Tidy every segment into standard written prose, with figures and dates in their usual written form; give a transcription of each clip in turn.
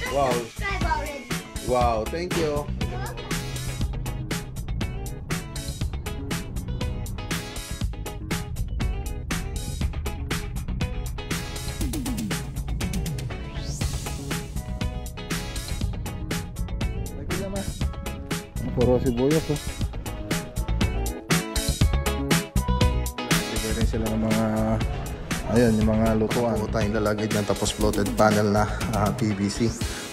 Wow. Subscribe already. Wow, thank you. Lagi naman. Puro sibuyas oh. Bigyan rin sila ng mga ayun, yung mga lutuan. Po tayong lalagay dyan, tapos floated panel na PVC.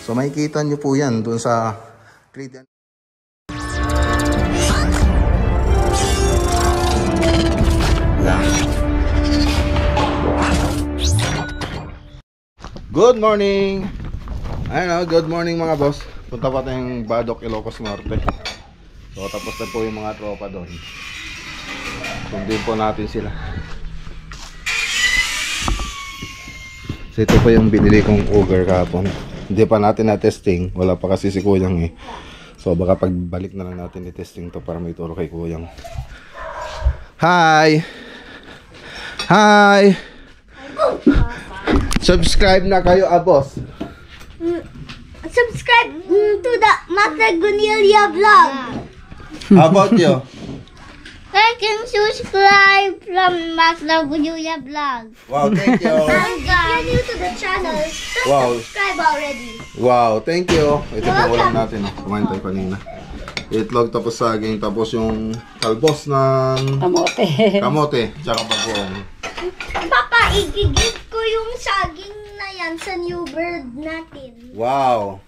So makikita nyo po yan dun sa grid. Good morning! Ayun o, good morning mga boss. Punta pa tayong Badoc, Ilocos Norte. So tapos na po yung mga tropa doon. Sundin po natin sila. So ito po yung binili kong auger kahapon. Hindi pa natin na-testing. Wala pa kasi si Kuyang eh. So baka pagbalik na lang natin i-testing to para may turo kay Kuyang. Hi! Hi! Subscribe na kayo, boss. Subscribe to the Matagunelia vlog. How about you? Like and subscribe from Matagunelia vlog. Wow, thank you. And if you're new to the channel, Wow. subscribe already. Wow, thank you. Ito po ulam natin. Kumain tayo kanina. Itlog tapos saging tapos yung talbos ng kamote tsaka bagoong. Papa, igigit ko yung saging na yan sa new bird natin. Wow.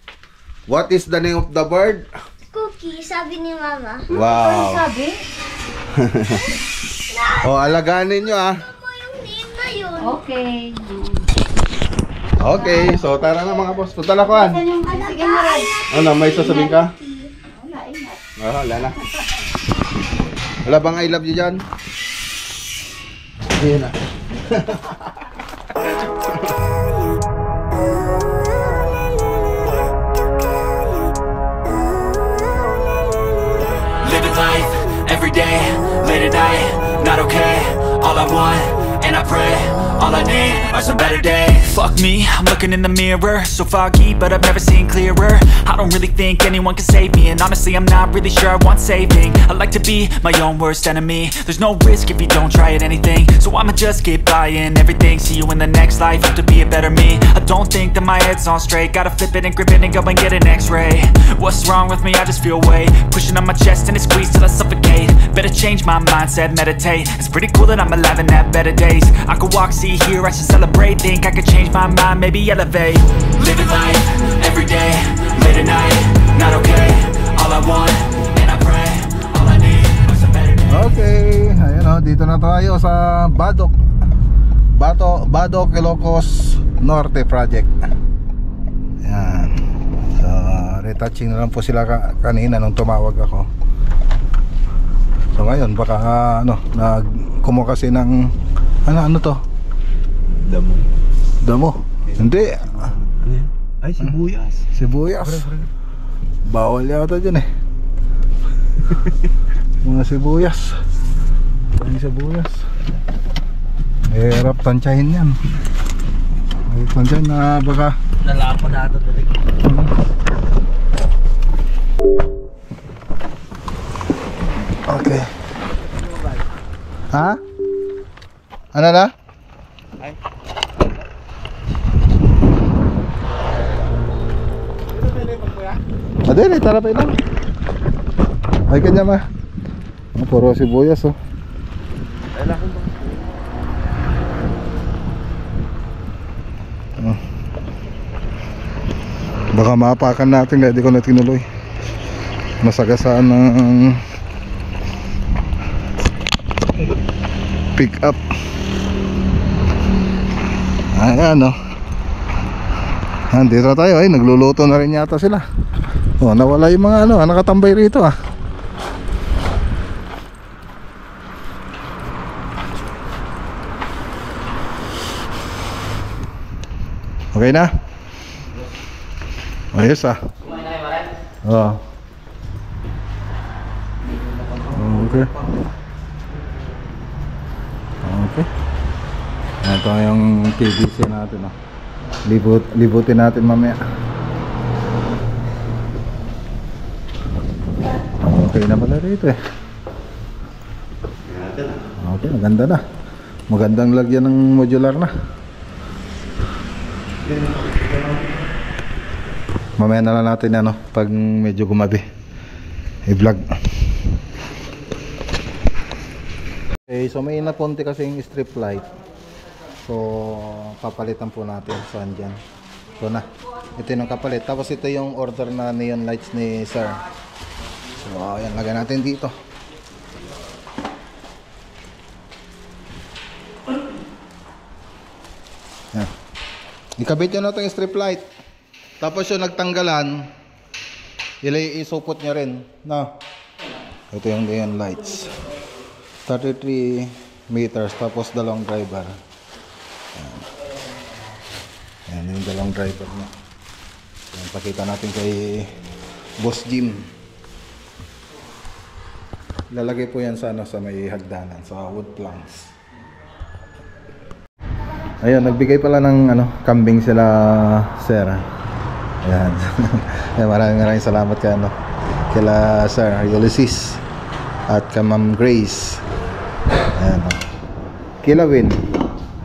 What is the name of the bird? Cookie, sabi ni Mama. Wow. Sabi? Oh, alaganin nyo ah. Ano mo yung name na yun? Okay. Okay, so tara na mga boss. Punta lakuan. Alagaan Ano, may sasabihin ka? Wala, ingat. Wala na. Wala bang I love you dyan? Ayan na. Living life, every day, late at night, not okay. All I want, and I pray, all I need are some better days. Fuck me, I'm looking in the mirror, so foggy, but I've never seen clearer. I don't really think anyone can save me, and honestly I'm not really sure I want saving. I like to be my own worst enemy. There's no risk if you don't try at anything, so I'ma just keep buying everything. See you in the next life, have to be a better me. I don't think that my head's on straight, gotta flip it and grip it and go and get an x-ray. What's wrong with me? I just feel weight pushing on my chest and it squeezes till I suffocate. Better change my mindset, meditate. It's pretty cool that I'm alive and have better days. I could walk, see, hear, I should celebrate. Think I could change my mind, maybe elevate. Living life, every day, late at night, not okay. All I want, and I pray, all I need are some better days. Okay, ayun o, dito na tayo sa Badoc. Badoc, Ilocos Norte project. Ayan. So, retouching na lang po sila kanina nung tumawag ako. So ngayon, baka kumuha kasi ng ano to? Damo. Hindi. Ay, sibuyas. Sibuyas. Bawal yata dyan eh. Mga sibuyas. Mga sibuyas. Hirap tansyahin yan. Hirap tansyahin na baka Nalapan na ito talaga. Okay. Ha? Ano na? Ay. Adele, tara pa ilang. Ay kanya ma. Puro sibuyas oh. Kailangan ba? Baka maapakan natin kaya di ko na tinuloy. Masagasaan ng pick up. Ayan o. Andito tayo ay nagluluto na rin yata sila. Oh, nawala yung mga nakatambay rito ah. Okay na? Ayos ah. Oh. Okay. Okay. Ito yung PVC natin oh. Libutin natin mamaya. Okay na pala rito eh. Okay, maganda na. Magandang lagyan ng modular na. Mamaya na lang natin ano, pag medyo gumabi i-vlog. Okay, so may napunti kasi yung strip light. So papalitan po natin saan dyan. So na, ito yung kapalit. Tapos ito yung order na neon lights ni sir. So ayan, lagay natin dito. Yan. Ikabit nyo na ito yung strip light. Tapos yung nagtanggalan, isupot nyo rin. No? Ito yung neon lights. 33 meters. Tapos dalawang driver. Yan yung dalawang driver niya. Yan, pakita natin kay Boss Jim. Lalagay po yan sa, ano, sa may hagdanan, sa wood planks. Ayun, nagbigay pala ng ano, kambing sila sir. Ayan. Maraming salamat kay ano, kila Sir Ulysses at kay Ma'am Grace. Ayan. Kila Win.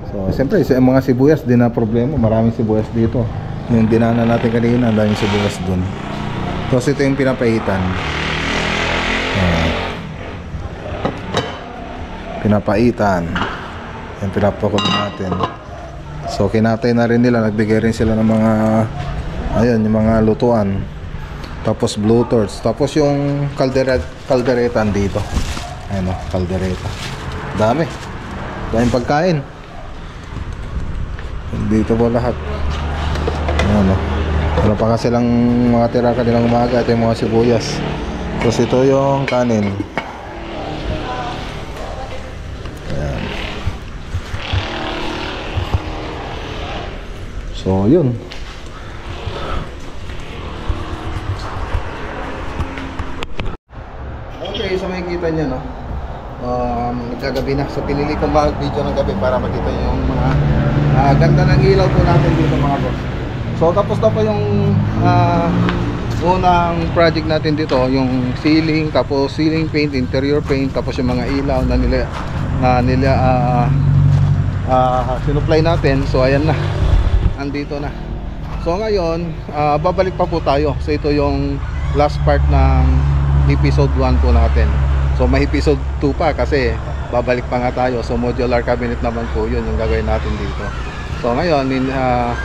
So, siyempre, yung mga sibuyas din na problema. Maraming sibuyas dito. Yung dinaanan natin kanina, ang daming sibuyas dun. Tapos ito yung pinapaitan. Pinapaitan. Yung pinapakulo natin. So, kinatay na rin nila. Nagbigay rin sila ng mga, ayun, yung mga lutuan. Tapos blue torch. Tapos yung kaldereta dito. Ayun o, kaldereta. Dami. Daming pagkain. Dito po lahat. Ayan o. Ano pa kasi lang mga tira kanilang umaga. Ito yung mga sibuyas. Tapos ito yung kanin. Ayan. So yun. Okay, so makikita nyo no, nagkagabi na. So pinili kong mag-video ng gabi para makita nyo yung mga ganda ng ilaw po natin dito mga boss. So tapos na po yung unang project natin dito, yung ceiling, tapos ceiling paint, interior paint, tapos yung mga ilaw na nila sinupply natin. So ayan na, andito na. So ngayon babalik pa po tayo. So ito yung last part ng episode 1 po natin. So may episode 2 pa kasi babalik pa nga tayo. So modular cabinet naman po yun yung gagawin natin dito. So ngayon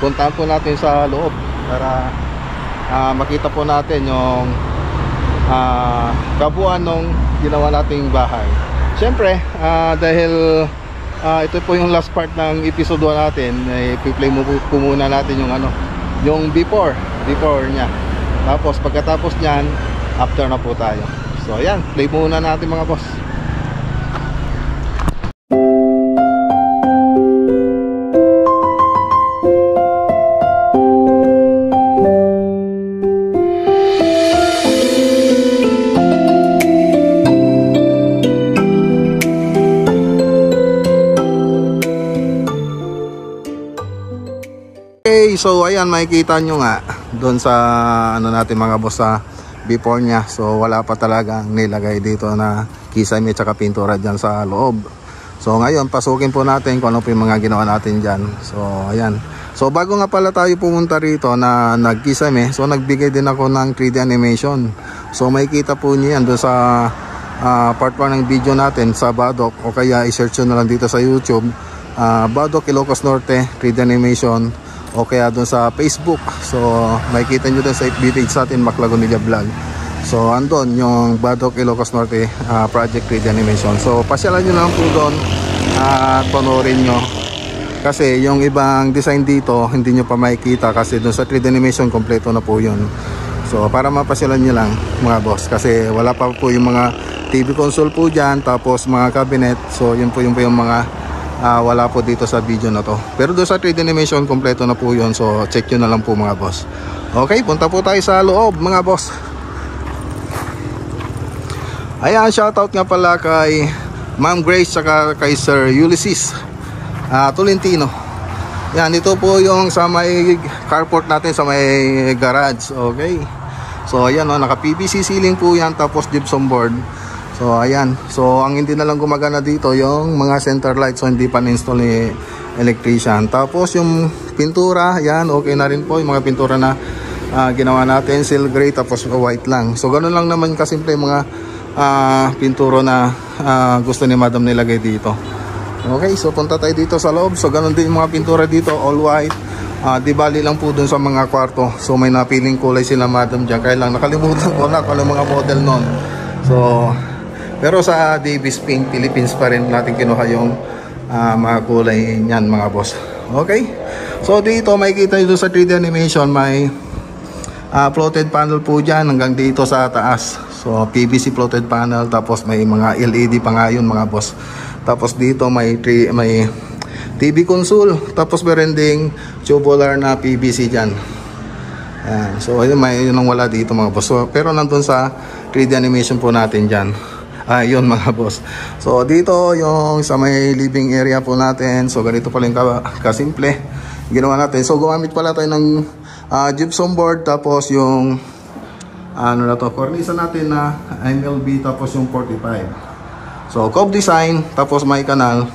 puntahan po natin sa loob para makita po natin yung kabuuan ng ginawa nating bahay. Siyempre dahil ito po yung last part ng episode 1 natin, i-play mo po muna natin yung ano, yung before niya. Tapos pagkatapos niyan, after na po tayo. So ayan, play muna natin mga boss. Okay, so ayan, makikita nyo nga doon sa ano natin mga boss sa before niya. So wala pa talaga nilagay dito na kisame at saka pintura dyan sa loob. So ngayon pasukin po natin kung ano po yung mga ginawa natin dyan. So ayan. So bago nga pala tayo pumunta rito na nagkisame, so nagbigay din ako ng 3D animation. So makikita po niyo yan doon sa part 1 ng video natin sa Badok, o kaya i-search nyo na lang dito sa YouTube, Badok Ilocos Norte 3D animation, o kaya doon sa Facebook. So makikita nyo doon sa FB page sa atin, Mac Lagunilla Vlog. So andon yung Badok Ilocos Norte Project 3D Animation. So pasyalan nyo lang po doon at panoorin nyo, kasi yung ibang design dito hindi nyo pa makikita kasi doon sa 3D Animation kompleto na po yun. So para mapasyalan nyo lang mga boss, kasi wala pa po yung mga TV console po dyan, tapos mga cabinet. So yun po yung mga wala po dito sa video na to. Pero doon sa 3D Animation kompleto na po yun. So check nyo na lang po mga boss. Okay, punta po tayo sa loob mga boss. Ayan, shoutout nga pala kay Ma'am Grace saka kay Sir Ulysses Tolentino. Yan, ito po yung sa may carport natin, sa may garage. Okay, So ayan, naka PVC ceiling po yan, tapos gypsum board. So ayan, so ang hindi na lang gumagana dito yung mga center lights, so hindi pa na-install ni electrician. Tapos yung pintura, yan, okay na rin po yung mga pintura na ginawa natin, seal gray tapos white lang. So ganun lang naman kasimple yung mga pintura na gusto ni madam nilagay dito. Okay, so punta tayo dito sa loob. So ganun din yung mga pintura dito, all white. Di bali lang po dun sa mga kwarto. So may napiling kulay sila madam dyan. Kaya lang nakalimutan ko na kung ano mga model nun. So pero sa Davis Pink Philippines pa rin natin kinuha yung mga kulay niyan mga boss. Okay, so dito makikita nyo sa 3D animation, may floated panel po dyan hanggang dito sa taas. So PVC floated panel, tapos may mga LED pa nga yun mga boss. Tapos dito may TV console, tapos meron ding tubular na PVC dyan. Ayan. So yun ang wala dito mga boss. So, pero nandun sa 3D animation po natin dyan. Yun mga boss. So dito yung sa may living area po natin. So ganito pala yung kasimple ginawa natin. So gumamit pala tayo ng gypsum board, tapos yung cornisa natin na MLB, tapos yung 45. So cove design, tapos may kanal.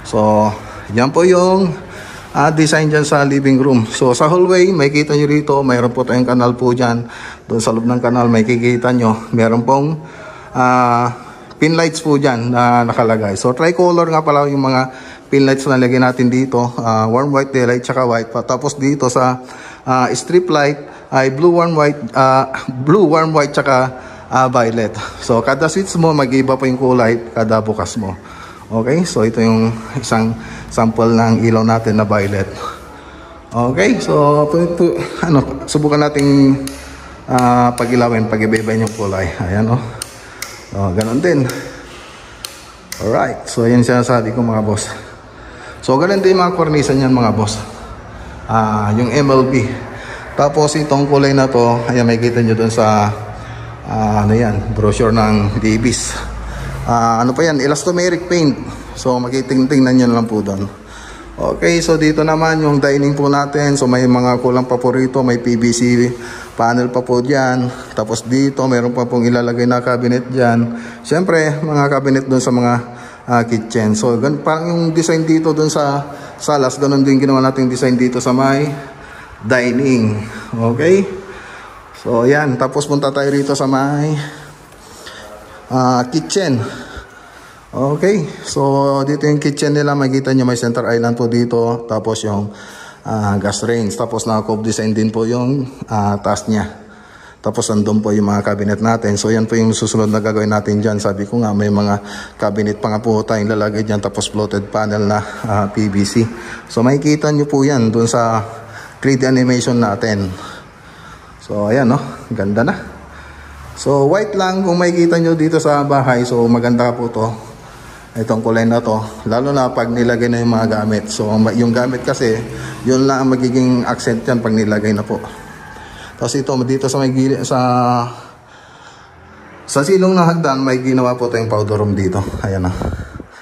So yan po yung design dyan sa living room. So sa hallway, may kita nyo rito, mayroon po tayong kanal po dyan. Doon sa loob ng kanal, may kikita nyo, mayroon pong pin lights po dyan na nakalagay. So tricolor nga pala yung mga pin lights na lagyan natin dito, warm white, daylight, tsaka white. Tapos dito sa strip light ay blue, warm white, tsaka violet. So kada switch mo, mag-iba pa yung kulay kada bukas mo. Okay, so ito yung isang sample ng ilaw natin na violet. Okay, so subukan nating pag-ilawin, pag-iba-ibahin yung kulay. Ayan, oh. Ganon din. Alright, so yan sinasabi ko mga boss. So ganon din mga kornisa niyan mga boss. Yung MLB. Tapos itong kulay na to, ayan, may kita nyo dun sa brochure ng Davis. Ano pa yan, elastomeric paint. So makitingnan nyo lang po doon. Okay, so dito naman yung dining po natin. So may mga kulang pa po rito, may PVC panel pa po dyan. Tapos dito mayroon pa pong ilalagay na cabinet dyan. Siyempre mga cabinet doon sa mga kitchen. So parang yung design dito doon sa salas, ganun din ginawa natin design dito sa may dining. Okay, so yan, tapos punta tayo rito sa may kitchen. Okay, so dito yung kitchen nila, makikita nyo may center island po dito, tapos yung gas range, tapos naka-cove design din po yung taas niya. Tapos andun po yung mga cabinet natin. So yan po yung susunod na gagawin natin dyan. Sabi ko nga may mga cabinet pa nga po tayong lalagay dyan, tapos floated panel na PVC. So makikita nyo po yan dun sa 3D animation natin. So ayan, no, ganda na. So white lang kung makikita nyo dito sa bahay. So maganda po to, itong kulay na to, lalo na pag nilagay na yung mga gamit. So yung gamit kasi yun lang ang magiging accent yan pag nilagay na po. Tapos ito dito sa may sa silong ng hagdan, may ginawa po tayong powder room dito. Ayan na.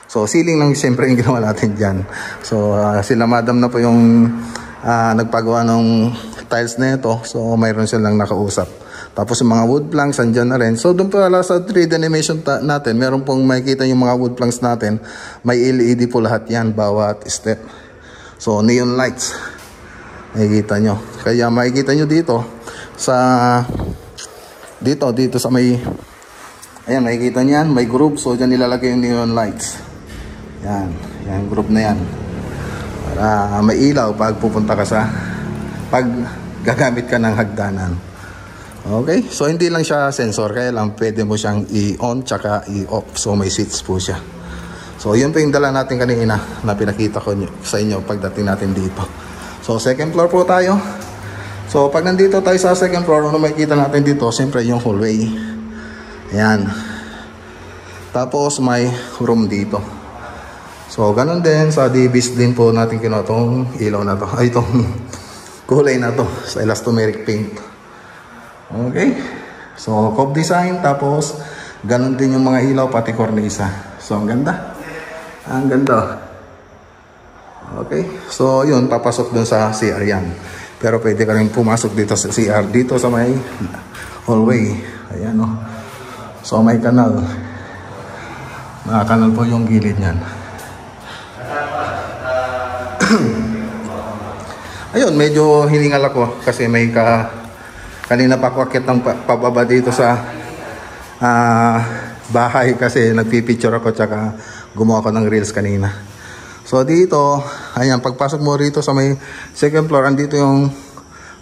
So ceiling lang siyempre yung ginawa natin dyan. So sila madam na po yung nagpagawa ng tiles na ito. So mayroon silang nakausap. Tapos yung mga wood planks andyan na rin. So doon pala sa 3D animation natin, meron pong makikita yung mga wood planks natin. May LED po lahat yan, bawat step. So neon lights, makikita nyo. Kaya makikita nyo dito sa dito sa may, ayan, makikita nyo yan, may group. So dyan nilalagay yung neon lights. Yan group na yan, para may ilaw pag pupunta ka pag gagamit ka ng hagdanan. Okay, so hindi lang siya sensor, kaya lang pwede mo siyang i-on tsaka i-off. So may switch po siya. So yun po yung dala natin kanina na pinakita ko sa inyo pagdating natin dito. So second floor po tayo. So pag nandito tayo sa second floor, ano makikita natin dito? Siyempre yung hallway. Ayan. Tapos may room dito. So ganun din sa Davis din po natin kinuha itong ilaw na to, ay itong kulay na to sa elastomeric paint. Okay, so cove design, tapos ganun din yung mga ilaw pati kornisa. So ang ganda, ang ganda. Okay, so yun, papasok dun sa CR yan. Pero pwede ka rin pumasok dito sa CR, dito sa may hallway. Ayan o. So may kanal. Kanal po yung gilid niyan. Ayun, medyo hiningal ako kasi may kanina pa ako akit ng pababa dito sa bahay kasi nagpipicture ako tsaka gumawa ako ng reels kanina. So dito, ayan, pagpasok mo rito sa may second floor, andito yung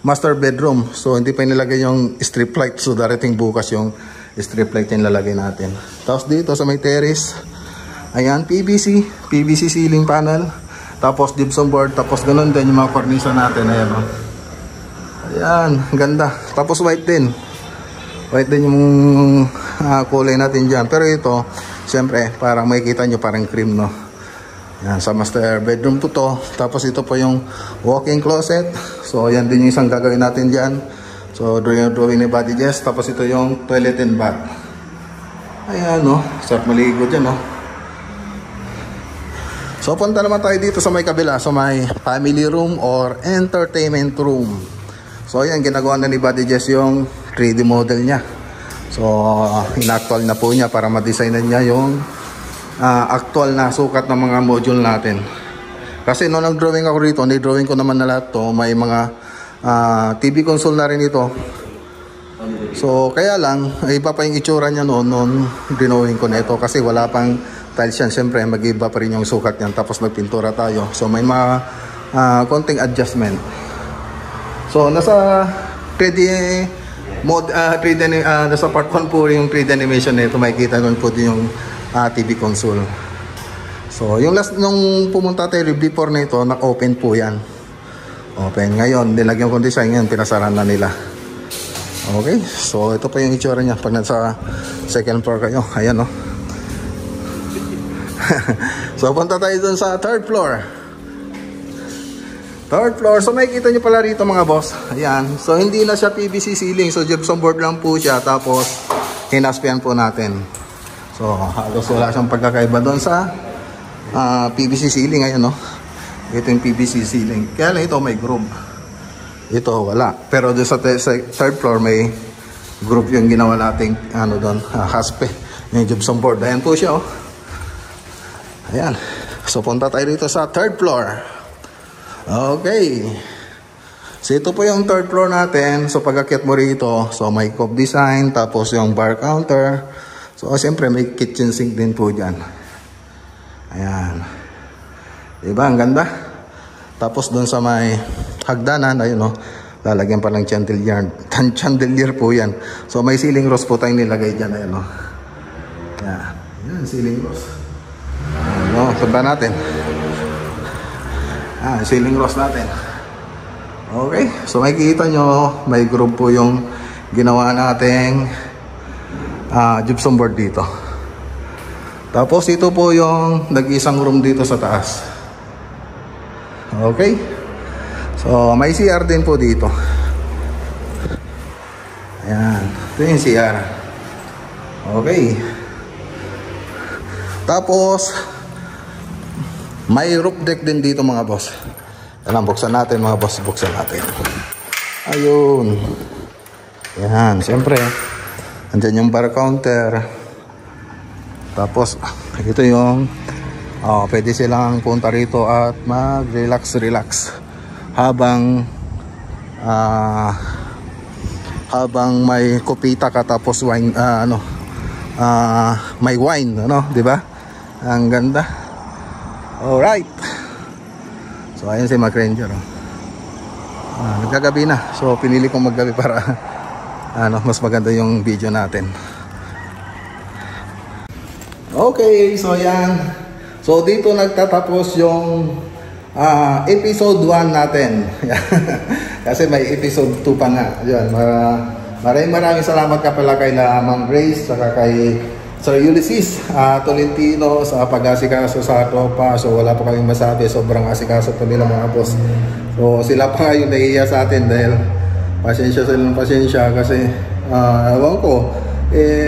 master bedroom. So hindi pa nilagay yung strip light. So darating bukas yung strip light yung lalagay natin. Tapos dito sa may terrace, ayan, PVC ceiling panel. Tapos gypsum board. Tapos ganun din yung mga cornisa natin. Ayan o. Ayan, ganda. Tapos white din. White din yung kulay natin dyan. Pero ito, siyempre, parang makikita nyo parang cream, no? Yan, sa master bedroom po to. Tapos ito po yung walk-in closet. So yan din yung isang gagawin natin dyan. So drawing ni Buddy Jess. Tapos ito yung toilet and bath. Ayan no, sarap maligo dyan no. So punta naman tayo dito sa may kabila. So may family room or entertainment room. So ayan, ginagawa na ni Buddy Jess yung 3D model niya. So in-actual na po niya para ma-designan niya yung actual na sukat ng mga module natin. Kasi noong nag-drawing ako rito, ni-drawing ko naman na lahat to. May mga TV console na rin ito. So kaya lang, iba pa yung itsura niya noon drawing ko na ito. Kasi wala pang tiles yan. Siyempre mag-iba pa rin yung sukat niyan. Tapos nagpintura tayo. So may mga konting adjustment. So nasa 3D mode, nasa part 1 po yung 3D animation na ito. Makikita nun po din yung TV console. So yung last nung pumunta tayo before na ito, na-open po yan. Open. Ngayon nilagyan ko design, ngayon pinasaran na nila. Okay, so ito pa yung itsura niya pag nasa second floor kayo. Ayan o. So punta tayo dun sa third floor. Third floor, so makikita nyo pala rito mga boss. Ayan, so hindi na siya PVC ceiling. So gypsum board lang po siya. Tapos hinaspian po natin. So halos wala siyang pagkakaiba doon sa PVC ceiling. Ayan no, ito yung PVC ceiling. Kaya lang ito may groove. Ito wala. Pero doon sa third floor may groove yung ginawa nating ano doon, haspe. Yung gypsum board. Ayan po siya oh. Ayan. So punta tayo dito sa third floor. Okay. So ito po yung third floor natin. So pag-akyat mo rito, so may cove design, tapos yung bar counter. So siyempre may kitchen sink din po dyan. Ayan. Diba? Ang ganda. Tapos doon sa may hagdanan, ayun o, lalagyan pa ng chandelier. Chandelier po yan. So may ceiling rose po tayong nilagay dyan. Ayun o. Ayan. Ayan, ceiling rose. Ayan o, punta natin. Ceiling rose natin. Okay. So makikita nyo, may group po yung ginawa nating gypsum board dito. Tapos ito po yung nag-isang room dito sa taas. Okay. So may CR din po dito. Ayan. Ito yung CR. Okay. Tapos may roof deck din dito mga boss. Ayan, buksan natin mga boss. Buksan natin. Ayun. Ayan. Siyempre andyan yung bar counter. Tapos ito yung pwede silang punta rito at mag-relax habang may kopita ka, tapos wine, may wine, ano, di ba? Ang ganda. Alright. So ayun si Mac Ranger. Nagkagabi na. So pinili kong maggabi para mas maganda yung video natin. Okay, so yan. So dito nagtatapos yung episode 1 natin. Kasi may episode 2 pa nga. Yan, maraming salamat ka pala kay Ma'am Grace, saka kay Sir Ulysses Tolentino sa pag-asikaso sa tropa. So wala pa kaming masabi, sobrang asikaso po nila mga boss. So sila pa nga yung nahihiya sa atin dahil pasensya kasi ewan ko,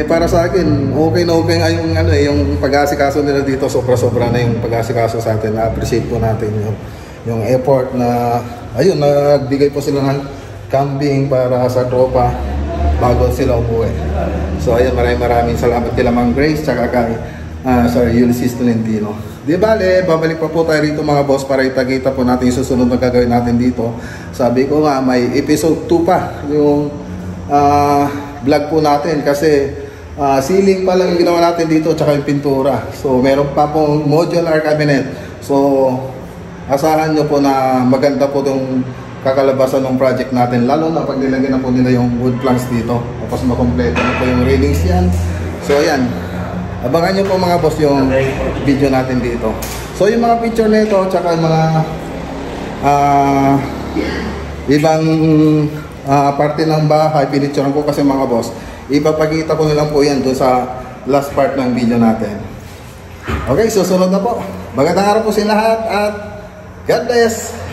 para sa akin okay na okay nga yung yung pag-asikaso nila dito. Sobra-sobra na yung pag-asikaso sa atin. Na-appreciate po natin yung effort na ayun, nagbigay po sila ng kambing para sa tropa. bago sila umuwi. So ayan, maraming salamat kay Ma'am Grace tsaka kay Ulysses Tolentino. Di bale, babalik pa po tayo rito mga boss para itagita po natin yung susunod na gagawin natin dito. Sabi ko nga, may episode 2 pa yung vlog po natin kasi ceiling pa lang yung ginawa natin dito tsaka yung pintura. So meron pa pong modular cabinet. So asahan nyo po na maganda po itong kakalabasan ng project natin, lalo na pag nilagyan na po nila yung wood planks dito, tapos makompleto na po yung railings yan. So ayan, abangan nyo po mga boss yung video natin dito. So yung mga picture na ito tsaka yung mga ibang parte ng bahay pinicturean ko kasi mga boss, ipapakita ko nilang po yan doon sa last part ng video natin. Okay, susunod na po. Magandang araw po sa lahat at God bless!